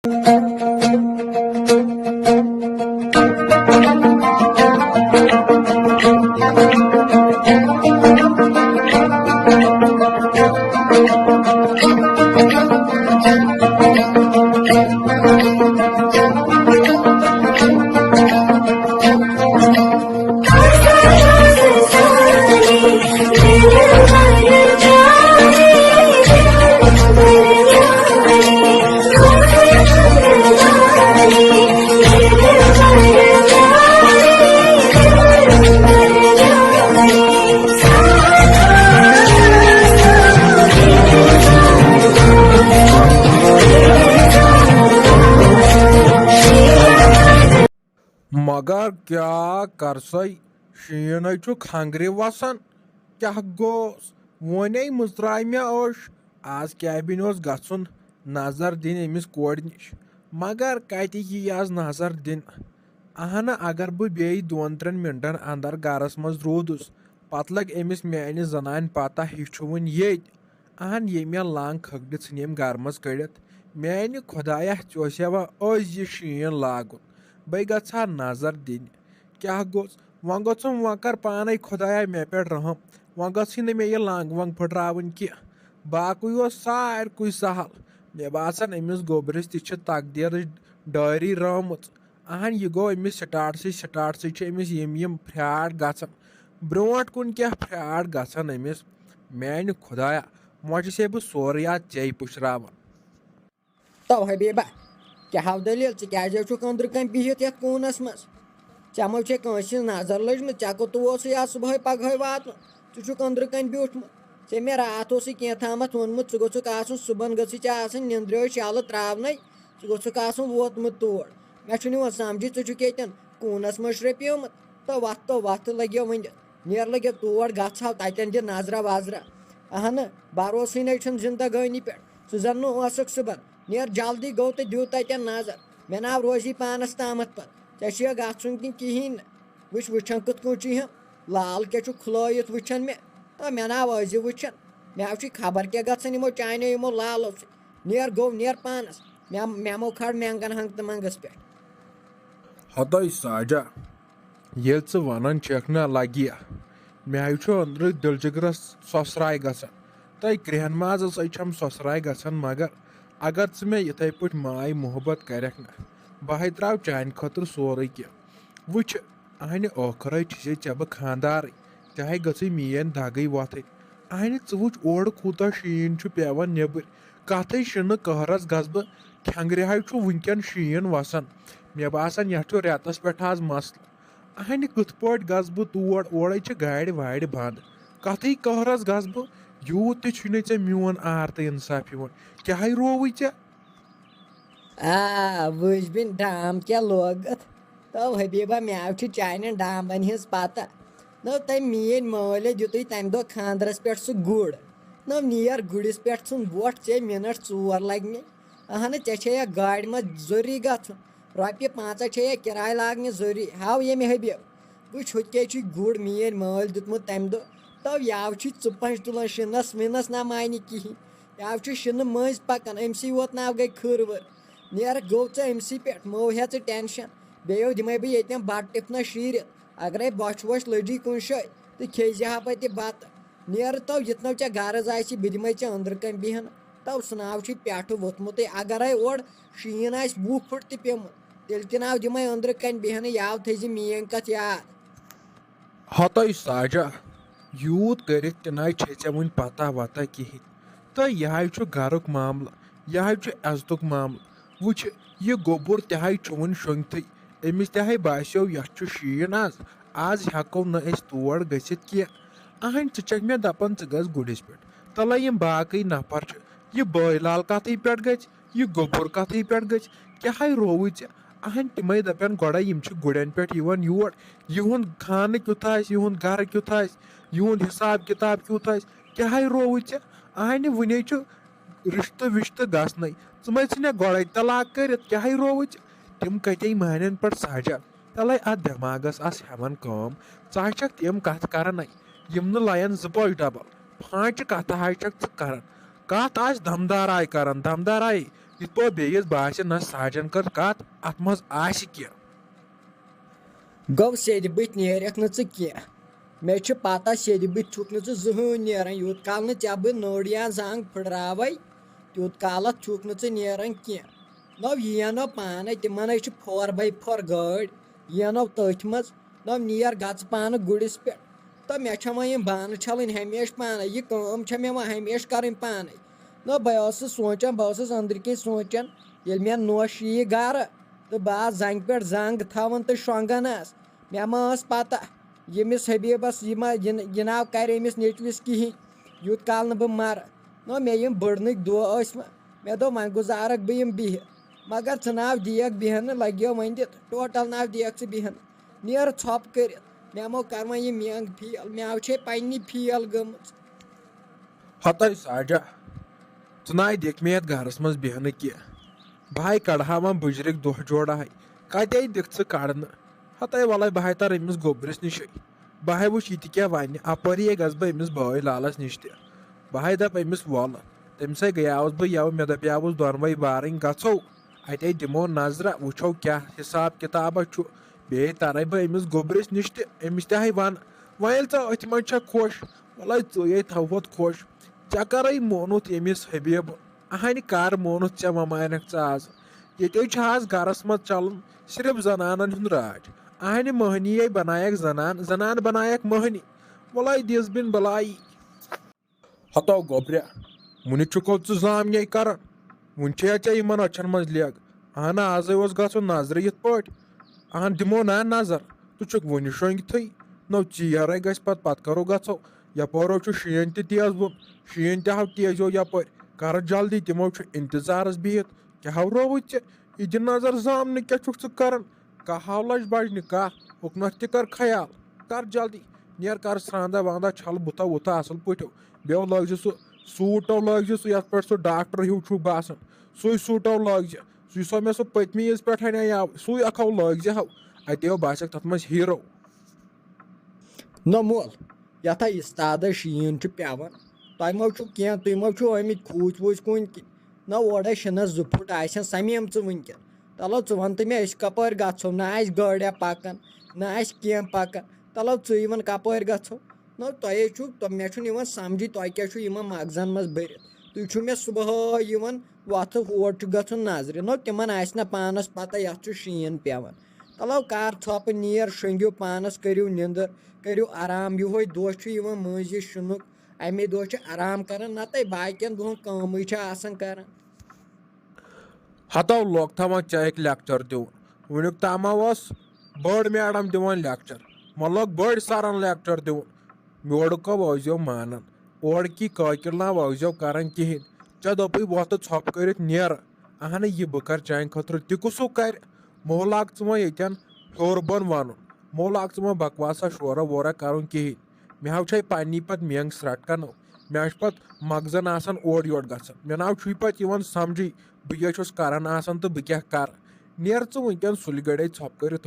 मगर क्या कर सई शीन खंग्रे वसान क्या गोस वने मुजराय मे आज कैबिन गन नजर दिन अमिस कोड़ निश मगर कत आज नजर दिन अहन अगर बह बे 2-3 मिनटन अंदर गरस मज रूदुस पत लग अमिस मेन जनान पता यह वन ये अहन ये मे लंग खगड़ इन गर मज कड़ित मेन खुदाया चोसवा यह शीन लागुन बह गहा नजर दिन क्या गोस वो गोम वो कर पान खुदाया मे पे रहम वो गई मे यह लंग वंग फुटरावन कह बाकी सारकुई सहल मे बासान अमिस गोबरस तकदीर डायरी रम अहन यह गो अमिस स्टार्ट अमिस यम फ्रॉड गसान ब्रोट कुन क्या फ्रॉड गसान अमिस मेन खुदाया मोज से बह सोरे आज चे पुशरावन तो हबीबा क्या हाव दलील क्या अंदर कन बिहित ये कूनस मज चमो कंस नजर लजम ऐ कोत आज सुबह पगह वात चुक अंदर कन ब्यूठमुत ऐ मे रात कह थामत वोनमुत गोक आसन सुबह गई निंद्र शल त्रावन गोक वोतमुत तोड़ मे समझी चुक कूनस मज रपियोमुत तो वत लगे वन नेर लगे तोड़ गहाव तन दि नजरा वजरा अहन भरोस न जिंदगानी पे सह जन सुबह नेर जल्दी गो तो दू तन नजर मे नाव रोजी पानस तामत पे ऐ गन कहें वुचान कत कह लाल क्या खुलत वुचान मे नाव अज वुचान मे खबर क्या गम यमो चानो यमो लालो नेर गो नेर पानस मेमो खड़ मेंगन हंग तो मंगस पे हत साजा ये वन ना लगिया मे अंदर दिलजिगरस ससराय गसान तय क्रहन माज ससराय गसान मगर अगर मे इथे पे माय मोहब्बत करक ना बह त्रा चान खतर सोरे कह वुच अहन ओखर ऐ बह खानदार चाहे गई मेन दग वथ अहन वुच ओर कूत शीन पेवान नबर कत शिन कहरस गस बह खंग्रे वनकन शीन वसान मे बासान यह रेतस पे आज मसल अहन कथ पे गस बह तोड़ ओर गाड़ वाड़ बंद कत कहरस गस बह यूत ते मोन आर तो इंसाफ क्या रोव वुच बिन डाम क्या लोगत तो हबीबा मे चान डामन हज पता न तम मीन माल दित तम दो खानदरस पे सह गुड़ न नियर गुड़िस पे वोट ऐ मिनट 4 लगने अहन ऐ गाड़ मज जरूरी गन रोपये 5 ऐ किराय लागने जरूरी हाव ये हबीब वुच हुत गुड़ मीन माल दितमुत तम दो तो याव चुपन तुलान शिनस विनस ना मानी कहें याव शिन मज पकान अमसी वोत नाव गई खर वर नेर गो अमसी पे मो हे टेंशन बेयो दिमे बह ये बट टिफना शीर अगर बच वच लजी कुन शाय तो खेजा पे बत नेर तो यतनो ऐ गरज आ बह दिमे अंदर कन बिहन तो सह नाव पे वोतमुत अगर ओर शीन आ 20 फुट तह पेमुत तेल तह नाव दिमे अंदर कन बिहन याव थी मेन कथ याद हत साजा यूत कर वे वन पता वता कहें तो यह गरुक मामला यह इज्जतुक मामला वुच यह गोबुर तह वन शोंगत अमिस तह बास्यो यह शीन आज हेको न तोड़ गसित कह अहन चक मे दपान गस गुड़िस पे तला यम बाकी नफर यह बयलाल कत पे गई यह गोबुर कत पे गई क्या रोव अहन तमें दपान गोड़ा गुड़न पे योर युंद खान क्युत युंद गर क्युत युंद हिसाब किताब क्युत क्या रोव अहन वने रिश्त विश्त गसन े गोड़े तलाक कर क्या रोव तम कते मान पे साजा तले अत दिमागस आस हेवन कम च तम कत करान यम लयन 2 डबल फांच कत कर कत दमदार आय कर दमदार आय इत पे बेयस बासे न साजन कर कत अत मज आसि कह गो सेद बुथ नेरख न कह मे पता सेद बुथ छुक न जहन नेरान यूत काल न चे बह नड़ या जंग फुटरावे तूत काल छुक न नेरान कह नव येनो पान तिमन 4x4 गाड़ येनो तथ मज नव नियर गच पान गुड़िस पे तो मे वह बान छलन हमेश पान यह कम मे हमेश कर पान न बह सोचान बह अंदर कन सोचान ये मे नोश यी गर तो बह जंग पे जंग थवन तो शोंगन मे मा पता यमिस हबीबस यह नाव कर नेचविस कहें यूत काल न बह मर न मे बड़नक दह मे दो वह गुजारक बह बिह मगर च नाव देख बिहन लग्यो वन दित टोटल नाव देख बिहन नेर छप कर मे मो कर वह यह मेंग फील मे छे पन्नी फील गम हत साजा च दिख मे गरस मज बेहन कह बह कड़ा वह बुजरिक दह जोड़ा कत दिख कड़न हत वल बह तर अमिस गोबरस नश बह वुच यह क्या वन अपरी गस बह अमिस बॉय लालस नश बह दप अमिस वल तमस गयावस बह यव मे दपावस दोनवे बारन गो अत दिमो नजर वो क्या हिसाब किताबा बे तर बह अमिस गोबरस नश अमिस तह वन वह अथ मज खुश वल ये थवत खुश चे कर मोनुत यमिस हबीब अहन कर मोनुत चे वमानक आज ये आज गरस मज चलन सिर्फ जनानन हुंद राज अहन महनी बनायक जनान जनान बनायक महनी वल दिस बिन बलाई हतो गोब्रिया मुनि चुको जाम कर वन चे इन अचन मज लेग अहन आज गो नजर ये अहन दिमो ना नजर तु वन शोंगथ नो चीर गत करो गो यपो शीन तेज बुन शीन तव तेजो यपर कर जल्दी तमो इंतजारस बिहित क्या रोवत यह दि नजर जामन क्या कर कह लज बजन कह उकनथ कर ख्याल कर जल्दी नेर कर स्रांदा वांदा छल बुथा वुथा असल पो बे लग सूटो लग ये पे डॉक्टर हिू बासान सु सूटो लग सो मे सो पतमी ईज पे आव सु अखो लग अतो बास तथ मज हीरो न मोल यथा इस्ताद शीन पेवान तुम मो कह तुम मो आमित खूच वूच कुन न ओर शिनस 2 फुट आसन समेम वनकन तलो वन तो मे कपर गो ना गाड़िया पकान ना कह पकान तलो वन कपर गो न तुम मे समझी तुम क्या मगजन मज भर तुम मे सुबह वथ और गन नजर न तिमन ना पानस पता ये शीन पेवान तलो कर थप नीर शंगो पानस करो निंदर करो आराम ये दोह मज शुनुक अमे दोह आराम कर नत बाकियन दोहन कम कर हतो लोग थवान चेक लेक्चर दिन वनुक तम बड़ मैडम दिवान लेक्चर मन लोग बड़ सरन लेक्चर दिन मोड़को वजो मानन ओर की काकिल ना वजो कर कहें चे दोप वोत छप कर नेर अहन यह बह कर चान खतर तुसु कर मो लाग वो यन हर बन वन मो लाग वो बकवासा शोरा वोरा कर कहें मे हाव पन्नी पत मेंग स्रटकन मे पत मगजन आसान ओर योर गसन मे नाव पे समझी बह करान तो बह क्या कर नेर वनकन सुलगड़े छप कर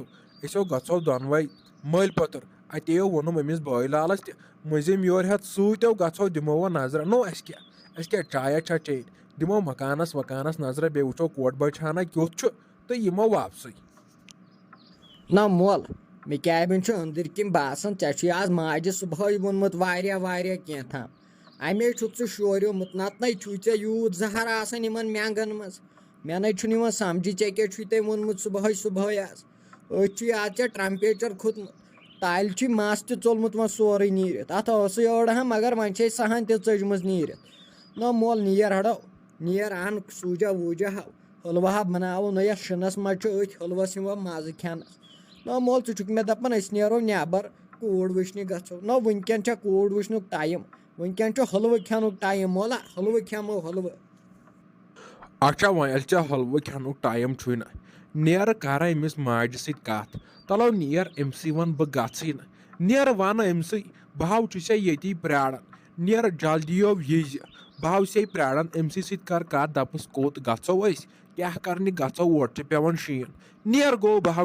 गो दोनवे मल पतर अतो वोनुम अमिस बॉय लालस मजिम योर हेत सूतो गो दिमो वो नजर नो अस क्या चाया छा चे दिमो मकानस वकानस नजर बे वो कोट बचाना क्युत तो यमो वापस न मोल मे कैबिन अंदर कन बासान ऐ आज माज सुबह वोनमुत वारिया कह थाम अमे शोरियोमुत नत चे यूत जहर आसान इन मेंगन मज मे न समझी चे क्या वोनमुत सुबह सुबह आज आज टेम्परेचर खोतमुत ताल मस तोलमुत वह सोरे नीर अत अड़ मगर वह सहन तजम नीर न मोल नीर हड़ो नीर अन सूजा वूजा हाव हलवा बनावो न ये शिनस मज हलवस मज खेनस न मोल चुक मे दपान नो नबर कूड़ वुचन गो न वनकन कूड़ वुचन टाइम वनकन हलव खेनुक टाइम मोला हलव खेमो हलव अच्छा वह चे हलव खेनुक टाइम नेर कर अमिस माज सत तलो नेर अमसी वन बह गई नेर वन अमसी बह ये प्राण नेर जल्दी विज बह प्राण अमसी सर दपस कोत गो क्या करने गो ओर पेवान शीन नेर गो बह